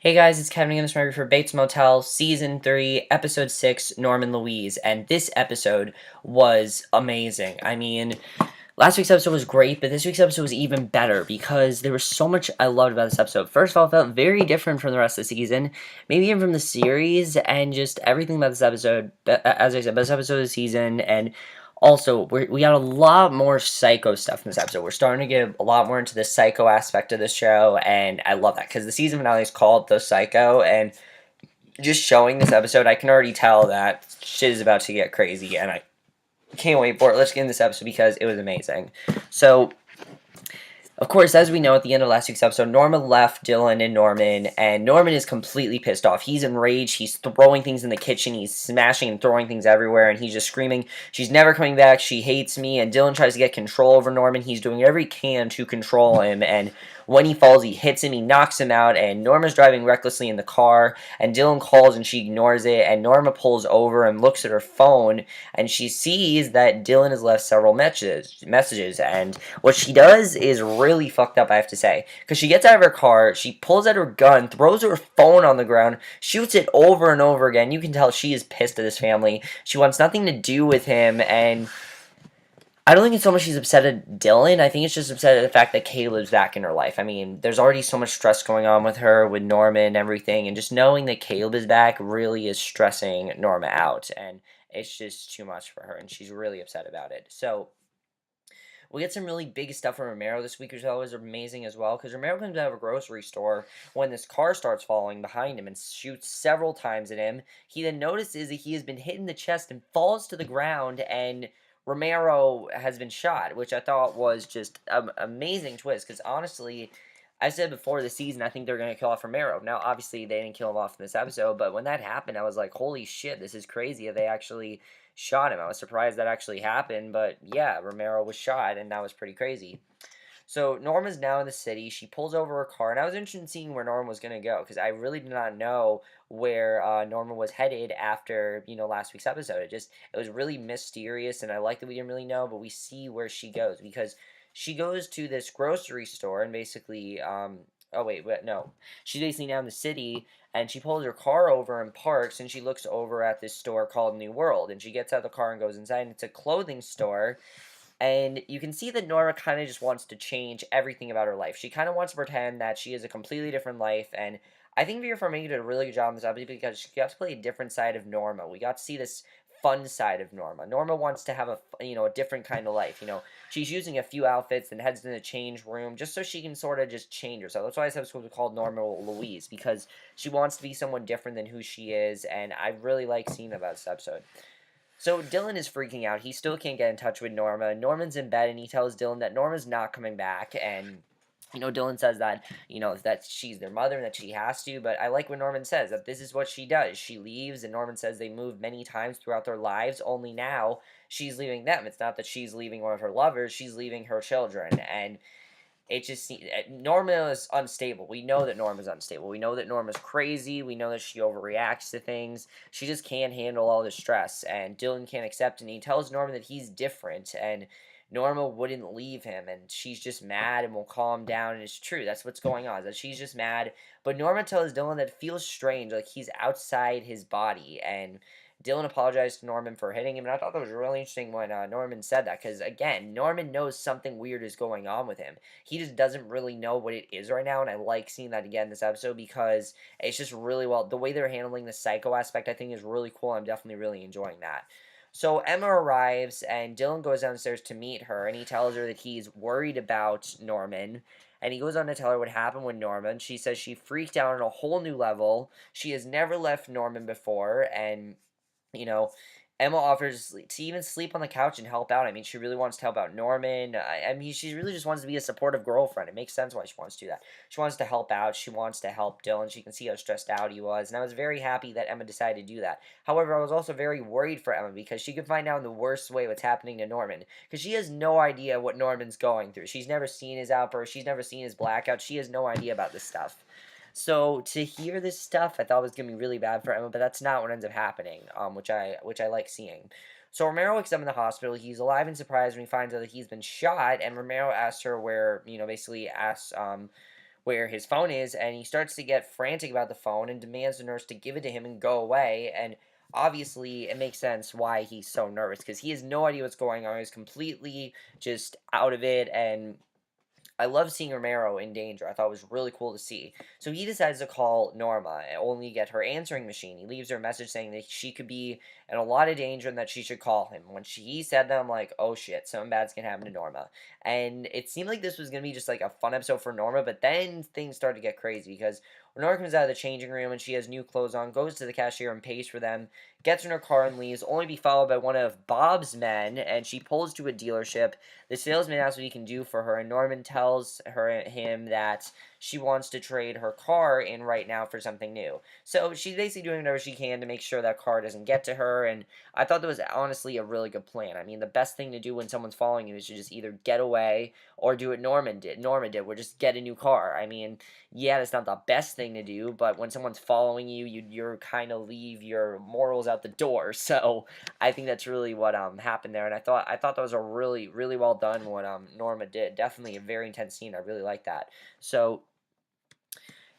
Hey guys, it's Kevin again, this review for Bates Motel, Season 3, Episode 6, Norma Louise, and this episode was amazing. I mean, last week's episode was great, but this week's episode was even better because there was so much I loved about this episode. First of all, it felt very different from the rest of the season, maybe even from the series, and just everything about this episode, as I said, best episode of the season, and also, we got a lot more psycho stuff in this episode. We're starting to get a lot more into the psycho aspect of the show, and I love that because the season finale is called The Psycho, and just showing this episode, I can already tell that shit is about to get crazy, and I can't wait for it. Let's get in this episode because it was amazing. So, of course, as we know at the end of last week's episode, Norma left Dylan and Norman, and Norman is completely pissed off. He's enraged, he's throwing things in the kitchen, he's smashing and throwing things everywhere, and he's just screaming, "She's never coming back, she hates me," and Dylan tries to get control over Norman. He's doing every he can to control him, and when he falls, he hits him, he knocks him out, and Norma's driving recklessly in the car, and Dylan calls and she ignores it, and Norma pulls over and looks at her phone, and she sees that Dylan has left several messages, and what she does is really fucked up, I have to say. Because she gets out of her car, she pulls out her gun, throws her phone on the ground, shoots it over and over again. You can tell she is pissed at this family. She wants nothing to do with him, and I don't think it's so much she's upset at Dylan. I think it's just upset at the fact that Caleb's back in her life. I mean, there's already so much stress going on with her, with Norma and everything, and just knowing that Caleb is back really is stressing Norma out, and it's just too much for her, and she's really upset about it. So, we get some really big stuff from Romero this week, which was amazing as well, because Romero comes out of a grocery store when this car starts following behind him and shoots several times at him. He then notices that he has been hit in the chest and falls to the ground, and Romero has been shot, which I thought was just an amazing twist, because honestly, I said before the season, I think they're going to kill off Romero. Now, obviously, they didn't kill him off in this episode, but when that happened, I was like, holy shit, this is crazy. They actually shot him. I was surprised that actually happened, but yeah, Romero was shot, and that was pretty crazy. So Norma's now in the city. She pulls over her car, and I was interested in seeing where Norma was going to go because I really did not know where Norma was headed after last week's episode. It was really mysterious, and I like that we didn't really know, but we see where she goes because she goes to this grocery store and basically oh wait, but no, she's basically now in the city, and she pulls her car over and parks, and she looks over at this store called New World, and she gets out of the car and goes inside, and it's a clothing store, and you can see that Nora kind of just wants to change everything about her life. She kind of wants to pretend that she has a completely different life, and I think Vera Farmiga did a really good job in this episode because she got to play a different side of Norma. We got to see this fun side of Norma. Norma wants to have a different kind of life. She's using a few outfits and heads in the change room just so she can sort of just change herself. That's why this episode was called Norma Louise, because she wants to be someone different than who she is, and I really like seeing that about this episode. So Dylan is freaking out. He still can't get in touch with Norma. Norman's in bed, and he tells Dylan that Norma's not coming back, and Dylan says that, that she's their mother and that she has to, but I like what Norman says, that this is what she does. She leaves, and Norman says they moved many times throughout their lives, only now she's leaving them. It's not that she's leaving one of her lovers, she's leaving her children, and it just Norma is unstable. We know that Norma's unstable. We know that Norma's crazy. We know that she overreacts to things. She just can't handle all the stress, and Dylan can't accept it. And he tells Norma that he's different, and Norma wouldn't leave him, and she's just mad and will calm down. And it's true. That's what's going on. Is that she's just mad. But Norma tells Dylan that it feels strange, like he's outside his body, and Dylan apologized to Norman for hitting him, and I thought that was really interesting when Norman said that, because, again, Norman knows something weird is going on with him. He just doesn't really know what it is right now, and I like seeing that again in this episode, because it's just really well, the way they're handling the psycho aspect, I think, is really cool. I'm definitely really enjoying that. So Emma arrives, and Dylan goes downstairs to meet her, and he tells her that he's worried about Norman, and he goes on to tell her what happened with Norman. She says she freaked out on a whole new level. She has never left Norman before, and you know, Emma offers to even sleep on the couch and help out. I mean, she really wants to help out Norman. I mean, she really just wants to be a supportive girlfriend. It makes sense why she wants to do that. She wants to help out. She wants to help Dylan. She can see how stressed out he was. And I was very happy that Emma decided to do that. However, I was also very worried for Emma because she could find out in the worst way what's happening to Norman. Because she has no idea what Norman's going through. She's never seen his outburst. She's never seen his blackout. She has no idea about this stuff. So to hear this stuff, I thought was gonna be really bad for Emma, but that's not what ends up happening, which I like seeing. So Romero wakes up in the hospital. He's alive and surprised when he finds out that he's been shot, and Romero asks her where, basically asks where his phone is, and he starts to get frantic about the phone and demands the nurse to give it to him and go away. And obviously, it makes sense why he's so nervous because he has no idea what's going on. He's completely just out of it, and I love seeing Romero in danger. I thought it was really cool to see. So he decides to call Norma and only get her answering machine. He leaves her a message saying that she could be in a lot of danger and that she should call him. When he said that, I'm like, oh shit, something bad's gonna happen to Norma. And it seemed like this was gonna be just like a fun episode for Norma, but then things started to get crazy because when Norma comes out of the changing room and she has new clothes on, goes to the cashier and pays for them, gets in her car and leaves, only to be followed by one of Bob's men, and she pulls to a dealership. The salesman asks what he can do for her, and Norman tells him that she wants to trade her car in right now for something new. So she's basically doing whatever she can to make sure that car doesn't get to her, and I thought that was honestly a really good plan. I mean, the best thing to do when someone's following you is to just either get away or do what Norma did, or just get a new car. I mean, yeah, that's not the best thing to do, but when someone's following you, you're kind of leave your morals out the door. So I think that's really what happened there, and I thought that was a really well done what Norma did. Definitely a very intense scene. I really like that. So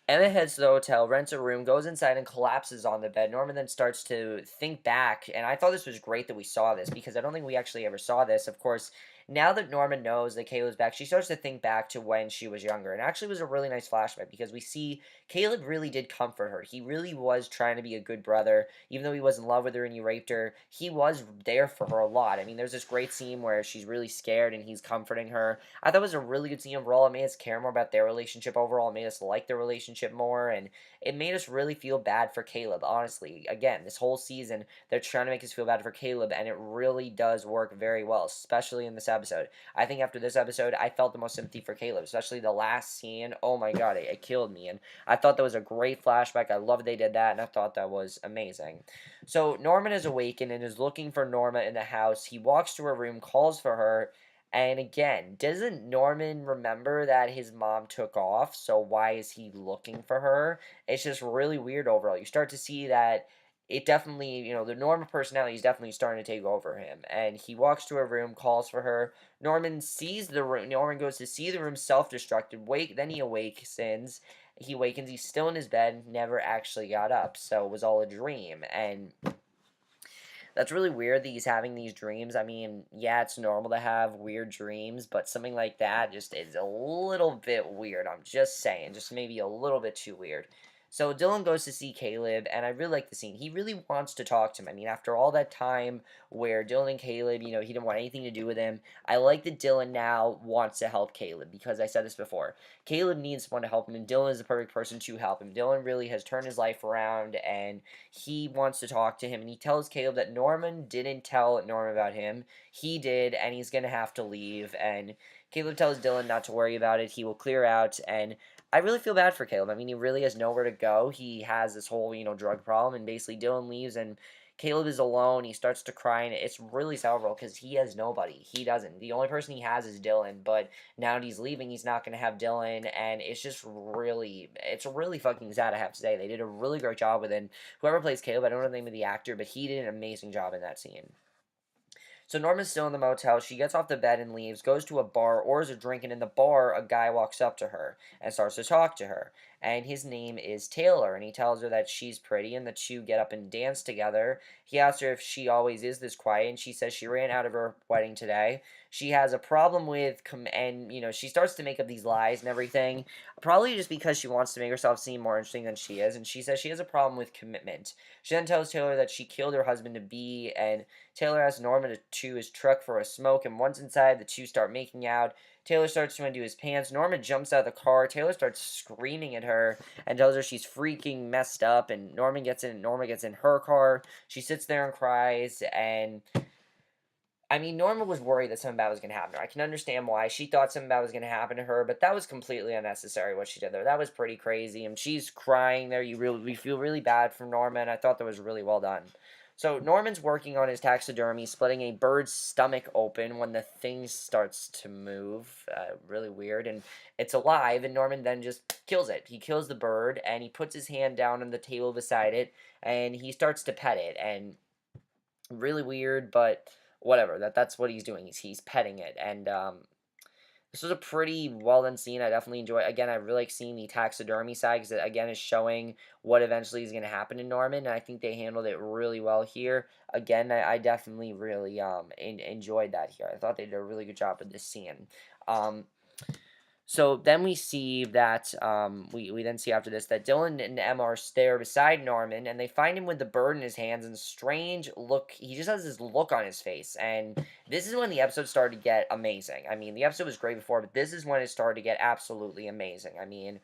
Emma heads to the hotel, rents a room, goes inside, and collapses on the bed. Norman then starts to think back, and I thought this was great that we saw this because I don't think we actually ever saw this. Of course, now that Norman knows that Caleb's back, she starts to think back to when she was younger. And actually, it was a really nice flashback because we see Caleb really did comfort her. He really was trying to be a good brother, even though he was in love with her and he raped her. He was there for her a lot. I mean, there's this great scene where she's really scared and he's comforting her. I thought it was a really good scene overall. It made us care more about their relationship overall. It made us like their relationship more, and it made us really feel bad for Caleb, honestly. Again, this whole season, they're trying to make us feel bad for Caleb, and it really does work very well, especially in this episode. I think after this episode, I felt the most sympathy for Caleb, especially the last scene. Oh my god, it killed me, and I thought that was a great flashback. I love they did that, and I thought that was amazing. So Norman is awakened and is looking for Norma in the house. He walks to her room, calls for her, and again, doesn't Norman remember that his mom took off? So why is he looking for her? It's just really weird overall. You start to see that it definitely, the Norman personality is definitely starting to take over him. And he walks to her room, calls for her. Norman sees the room. Norman goes to see the room self-destructed. Then he awakens. He awakens. He's still in his bed. Never actually got up. So it was all a dream. And that's really weird that he's having these dreams. I mean, yeah, it's normal to have weird dreams, but something like that just is a little bit weird. I'm just saying, just maybe a little bit too weird. So Dylan goes to see Caleb, and I really like the scene. He really wants to talk to him. I mean, after all that time where Dylan and Caleb, he didn't want anything to do with him, I like that Dylan now wants to help Caleb because I said this before. Caleb needs someone to help him, and Dylan is the perfect person to help him. Dylan really has turned his life around, and he wants to talk to him, and he tells Caleb that Norman didn't tell Norman about him. He did, and he's going to have to leave, and Caleb tells Dylan not to worry about it. He will clear out, and I really feel bad for Caleb. I mean, he really has nowhere to go. He has this whole, drug problem, and basically Dylan leaves, and Caleb is alone. He starts to cry, and it's really sad because he has nobody. He doesn't. The only person he has is Dylan, but now that he's leaving, he's not going to have Dylan, and it's really fucking sad, I have to say. They did a really great job with it. Whoever plays Caleb, I don't know the name of the actor, but he did an amazing job in that scene. So Norma's still in the motel. She gets off the bed and leaves, goes to a bar, orders a drink, and in the bar, a guy walks up to her and starts to talk to her. And his name is Taylor, and he tells her that she's pretty and the two get up and dance together. He asks her if she always is this quiet, and she says she ran out of her wedding today. She has a problem with, she starts to make up these lies and everything, probably just because she wants to make herself seem more interesting than she is, and she says she has a problem with commitment. She then tells Taylor that she killed her husband-to-be, and Taylor asks Norma to his truck for a smoke, and once inside, the two start making out. Taylor starts to undo his pants. Norma jumps out of the car. Taylor starts screaming at her and tells her she's freaking messed up, and Norma gets in her car. She sits there and cries, and I mean, Norma was worried that something bad was going to happen to her. I can understand why. She thought something bad was going to happen to her, but that was completely unnecessary what she did there. That was pretty crazy, and she's crying there. We feel really bad for Norma, and I thought that was really well done. So Norman's working on his taxidermy, splitting a bird's stomach open when the thing starts to move. Really weird, and it's alive, and Norman then just kills it. He kills the bird, and he puts his hand down on the table beside it, and he starts to pet it, and really weird, but whatever. That's what he's doing. He's petting it, and This was a pretty well done scene. I definitely enjoy it. Again, I really like seeing the taxidermy side because it, again, is showing what eventually is going to happen to Norman. And I think they handled it really well here. Again, I definitely really enjoyed that here. I thought they did a really good job with this scene. Um, so then we see that we then see after this that Dylan and Emma are there beside Norman, and they find him with the bird in his hands and strange look. He just has this look on his face, and this is when the episode started to get amazing. I mean, the episode was great before, but this is when it started to get absolutely amazing. I mean,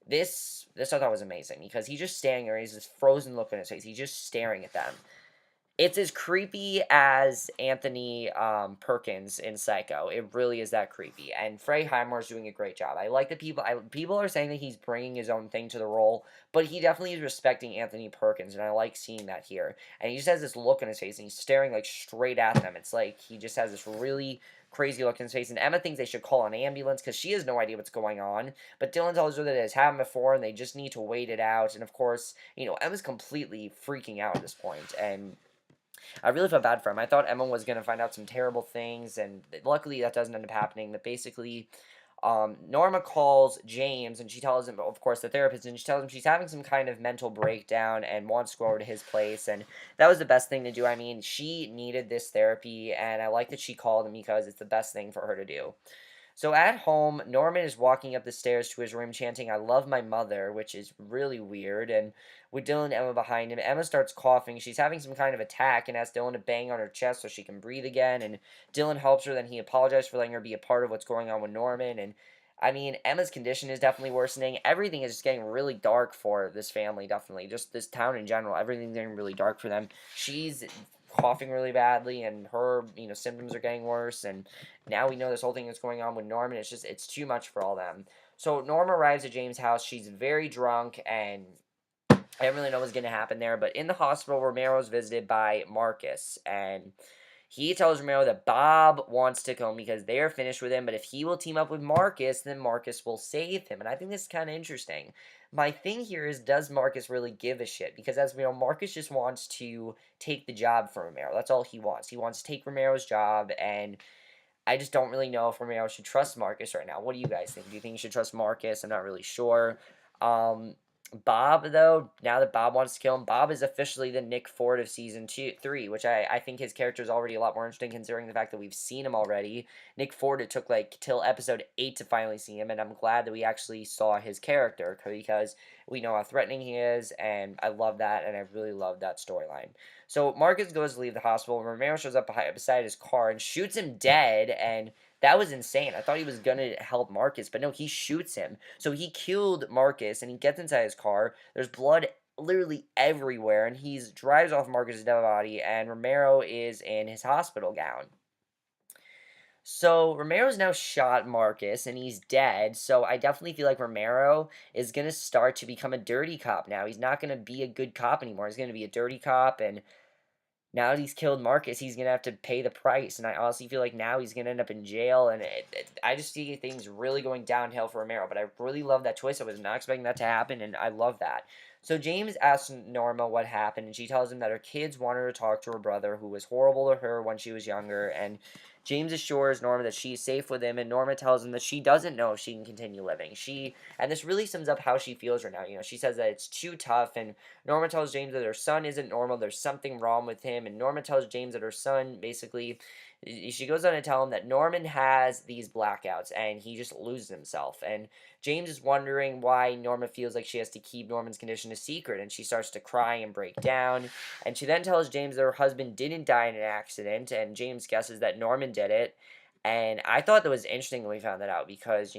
this I thought was amazing because he's just standing there. He has this frozen look on his face. He's just staring at them. It's as creepy as Anthony Perkins in Psycho. It really is that creepy, and Freddie Highmore's doing a great job. I like that people are saying that he's bringing his own thing to the role, but he definitely is respecting Anthony Perkins, and I like seeing that here. And he just has this look on his face, and he's staring like straight at them. It's like he just has this really crazy look in his face. And Emma thinks they should call an ambulance because she has no idea what's going on. But Dylan tells her that it has happened before, and they just need to wait it out. And of course, Emma's completely freaking out at this point, and I really felt bad for him. I thought Emma was going to find out some terrible things, and luckily that doesn't end up happening. But basically, Norma calls James, and she tells him, of course, the therapist, and she tells him she's having some kind of mental breakdown and wants to go over to his place. And that was the best thing to do. I mean, she needed this therapy, and I like that she called him because it's the best thing for her to do. So at home, Norman is walking up the stairs to his room chanting, "I love my mother," which is really weird. And with Dylan and Emma behind him, Emma starts coughing. She's having some kind of attack and asks Dylan to bang on her chest so she can breathe again. And Dylan helps her. Then he apologizes for letting her be a part of what's going on with Norman. And I mean, Emma's condition is definitely worsening. Everything is just getting really dark for this family, definitely. Just this town in general. Everything's getting really dark for them. She's coughing really badly, and her, symptoms are getting worse. And now we know this whole thing is going on with Norman. It's too much for all them. So Norma arrives at James' house. She's very drunk, and I didn't really know what was going to happen there. But in the hospital, Romero is visited by Marcus, and he tells Romero that Bob wants to kill him because they are finished with him, but if he will team up with Marcus, then Marcus will save him. And I think this is kind of interesting. My thing here is, does Marcus really give a shit? Because as we know, Marcus just wants to take the job from Romero. That's all he wants. He wants to take Romero's job, and I just don't really know if Romero should trust Marcus right now. What do you guys think? Do you think you should trust Marcus? I'm not really sure. Um, Bob, though, now that Bob wants to kill him, Bob is officially the Nick Ford of season 3, which I think his character is already a lot more interesting considering the fact that we've seen him already. Nick Ford, it took like till episode 8 to finally see him, and I'm glad that we actually saw his character because we know how threatening he is, and I love that, and I really love that storyline. So Marcus goes to leave the hospital, and Romero shows up beside his car and shoots him dead, and that was insane. I thought he was going to help Marcus, but no, he shoots him. So he killed Marcus, and he gets inside his car. There's blood literally everywhere, and he drives off Marcus's dead body, and Romero is in his hospital gown. So Romero's now shot Marcus, and he's dead. So I definitely feel like Romero is going to start to become a dirty cop now. He's not going to be a good cop anymore. He's going to be a dirty cop, and now that he's killed Marcus, he's going to have to pay the price. And I honestly feel like now he's going to end up in jail. And I just see things really going downhill for Romero. But I really love that twist. I was not expecting that to happen, and I love that. So James asks Norma what happened, and she tells him that her kids wanted her to talk to her brother, who was horrible to her when she was younger. And James assures Norma that she's safe with him, and Norma tells him that she doesn't know if she can continue living. And this really sums up how she feels right now. She says that it's too tough, and Norma tells James that her son isn't normal. There's something wrong with him. And Norma tells James that her son, basically, she goes on to tell him that Norman has these blackouts and he just loses himself. And James is wondering why Norma feels like she has to keep Norman's condition a secret. And she starts to cry and break down. And she then tells James that her husband didn't die in an accident. And James guesses that Norman did it. And I thought that was interesting when we found that out because,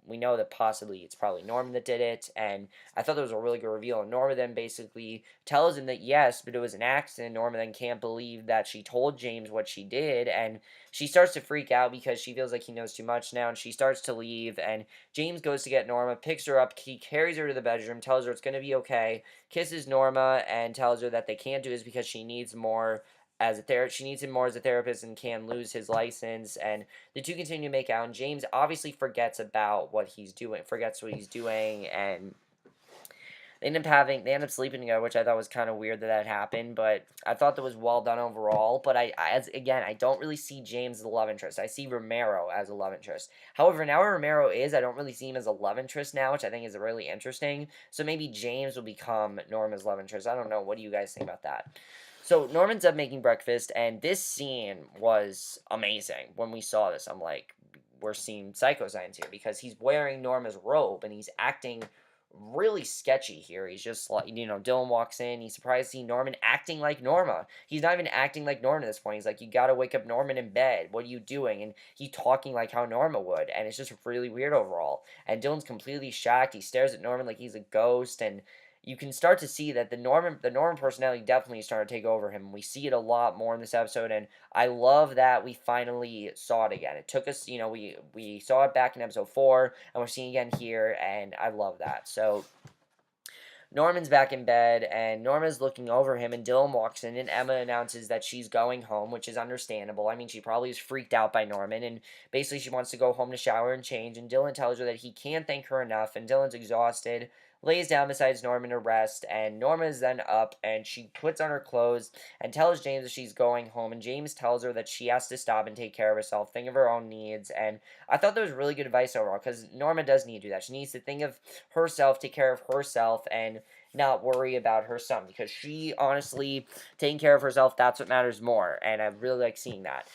we know that possibly it's probably Norman that did it. And I thought that was a really good reveal. And Norma then basically tells him that yes, but it was an accident. Norma then can't believe that she told James what she did. And she starts to freak out because she feels like he knows too much now. And she starts to leave. And James goes to get Norma, picks her up. He carries her to the bedroom, tells her it's going to be okay, kisses Norma, and tells her that they can't do this because she needs more she needs him more as a therapist and can lose his license. And the two continue to make out, and James obviously forgets what he's doing, and they end up sleeping together, which I thought was kind of weird that happened, but I thought that was well done overall. But as again, I don't really see James as a love interest. I see Romero as a love interest. However, now where Romero is, I don't really see him as a love interest now, which I think is really interesting. So maybe James will become Norma's love interest. I don't know. What do you guys think about that? So Norman's up making breakfast, and this scene was amazing. When we saw this, I'm like, we're seeing psycho signs here because he's wearing Norma's robe and he's acting really sketchy here. He's just like, Dylan walks in, he's surprised to see Norman acting like Norma. He's not even acting like Norma at this point. He's like, you gotta wake up Norman in bed. What are you doing? And he's talking like how Norma would, and it's just really weird overall. And Dylan's completely shocked. He stares at Norman like he's a ghost, and you can start to see that the Norman personality definitely started to take over him. We see it a lot more in this episode, and I love that we finally saw it again. It took us, we saw it back in episode 4, and we're seeing it again here, and I love that. So Norman's back in bed, and Norma's looking over him, and Dylan walks in, and Emma announces that she's going home, which is understandable. I mean, she probably is freaked out by Norman, and basically she wants to go home to shower and change, and Dylan tells her that he can't thank her enough, and Dylan's exhausted, lays down beside Norman to rest, and Norma is then up, and she puts on her clothes and tells James that she's going home, and James tells her that she has to stop and take care of herself, think of her own needs, and I thought that was really good advice overall, because Norma does need to do that. She needs to think of herself, take care of herself, and not worry about her son, because she honestly taking care of herself, that's what matters more, and I really like seeing that.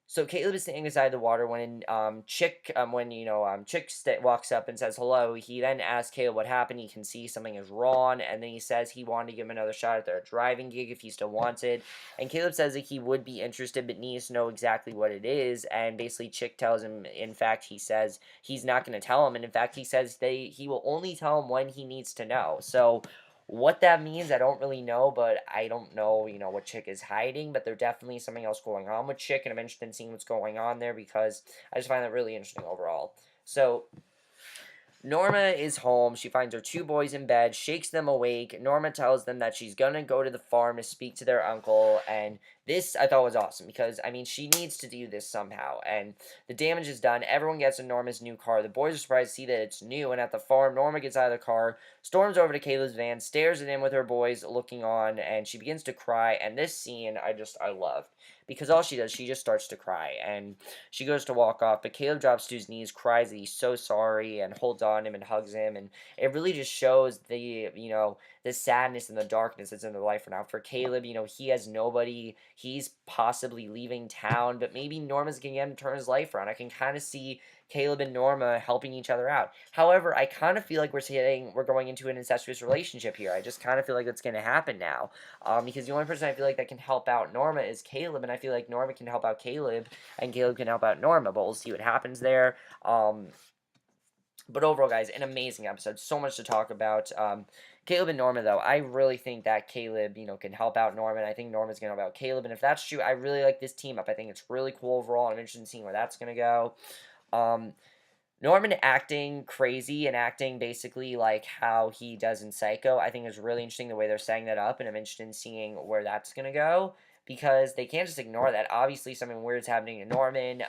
So Caleb is standing beside the water when Chick walks up and says hello. He then asks Caleb what happened. He can see something is wrong, and then he says he wanted to give him another shot at their driving gig if he still wants it. And Caleb says that he would be interested, but needs to know exactly what it is. And basically, Chick tells him. In fact, he says he's not going to tell him, and in fact, he says he will only tell him when he needs to know. So what that means, I don't really know, but I don't know, what Chick is hiding, but there's definitely something else going on with Chick, and I'm interested in seeing what's going on there because I just find that really interesting overall. So, Norma is home. She finds her 2 boys in bed, shakes them awake. Norma tells them that she's going to go to the farm to speak to their uncle. And this I thought was awesome because, I mean, she needs to do this somehow. And the damage is done. Everyone gets in Norma's new car. The boys are surprised to see that it's new. And at the farm, Norma gets out of the car, storms over to Caleb's van, stares at him with her boys looking on, and she begins to cry. And this scene I loved because all she does, she just starts to cry. And she goes to walk off, but Caleb drops to his knees, cries that he's so sorry, and holds on to him and hugs him. And it really just shows the sadness and the darkness that's in their life right now. For Caleb, he has nobody. He's possibly leaving town, but maybe Norma's going to get him to turn his life around. I can kind of see Caleb and Norma helping each other out. However, I kind of feel like we're going into an incestuous relationship here. I just kind of feel like that's going to happen now. Because the only person I feel like that can help out Norma is Caleb, and I feel like Norma can help out Caleb, and Caleb can help out Norma, but we'll see what happens there. But overall, guys, an amazing episode. So much to talk about. Caleb and Norma, though, I really think that Caleb, can help out Norma, and I think Norma's going to help out Caleb, and if that's true, I really like this team up. I think it's really cool overall, and I'm interested in seeing where that's going to go. Norman acting crazy and acting basically like how he does in Psycho, I think is really interesting the way they're setting that up, and I'm interested in seeing where that's going to go, because they can't just ignore that. Obviously, something weird's happening to Norman,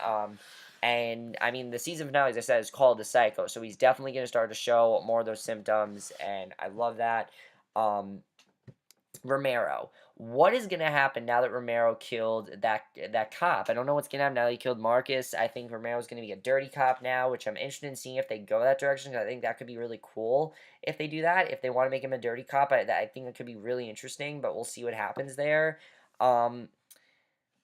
and, I mean, the season finale, as I said, is called The Psycho, so he's definitely going to start to show more of those symptoms, and I love that. Romero. What is going to happen now that Romero killed that cop? I don't know what's going to happen now that he killed Marcus. I think Romero's going to be a dirty cop now, which I'm interested in seeing if they go that direction. I think that could be really cool if they do that. If they want to make him a dirty cop, I think that could be really interesting, but we'll see what happens there.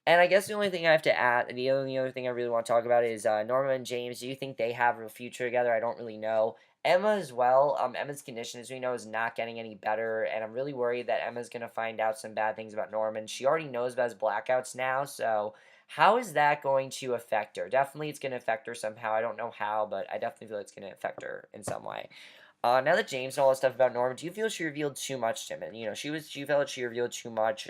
And I guess the only thing I have to add, the only other thing I really want to talk about is Norma and James. Do you think they have a future together? I don't really know. Emma as well. Emma's condition, as we know, is not getting any better, and I'm really worried that Emma's going to find out some bad things about Norman. She already knows about his blackouts now, so how is that going to affect her? Definitely it's going to affect her somehow. I don't know how, but I definitely feel it's going to affect her in some way. Now that James knows all this stuff about Norman, do you feel she revealed too much to him? And, she felt she revealed too much.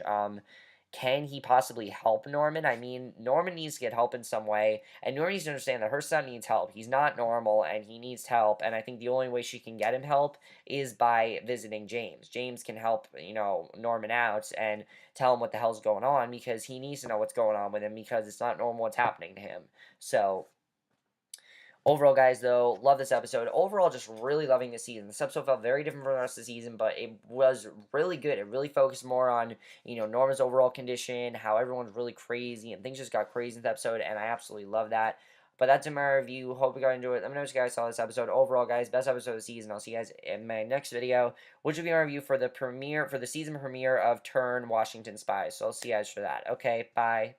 Can he possibly help Norman? I mean, Norman needs to get help in some way, and Norman needs to understand that her son needs help. He's not normal, and he needs help, and I think the only way she can get him help is by visiting James. James can help, Norman out and tell him what the hell's going on, because he needs to know what's going on with him, because it's not normal what's happening to him. So, Overall, guys, though, love this episode. Overall, just really loving this season. This episode felt very different from the rest of the season, but it was really good. It really focused more on, Norma's overall condition, how everyone's really crazy, and things just got crazy in the episode, and I absolutely love that. But that's in my review. Hope you guys enjoyed it. Let me know what you guys saw this episode. Overall, guys, best episode of the season. I'll see you guys in my next video, which will be my review for the season premiere of Turn Washington Spies. So I'll see you guys for that. Okay, bye.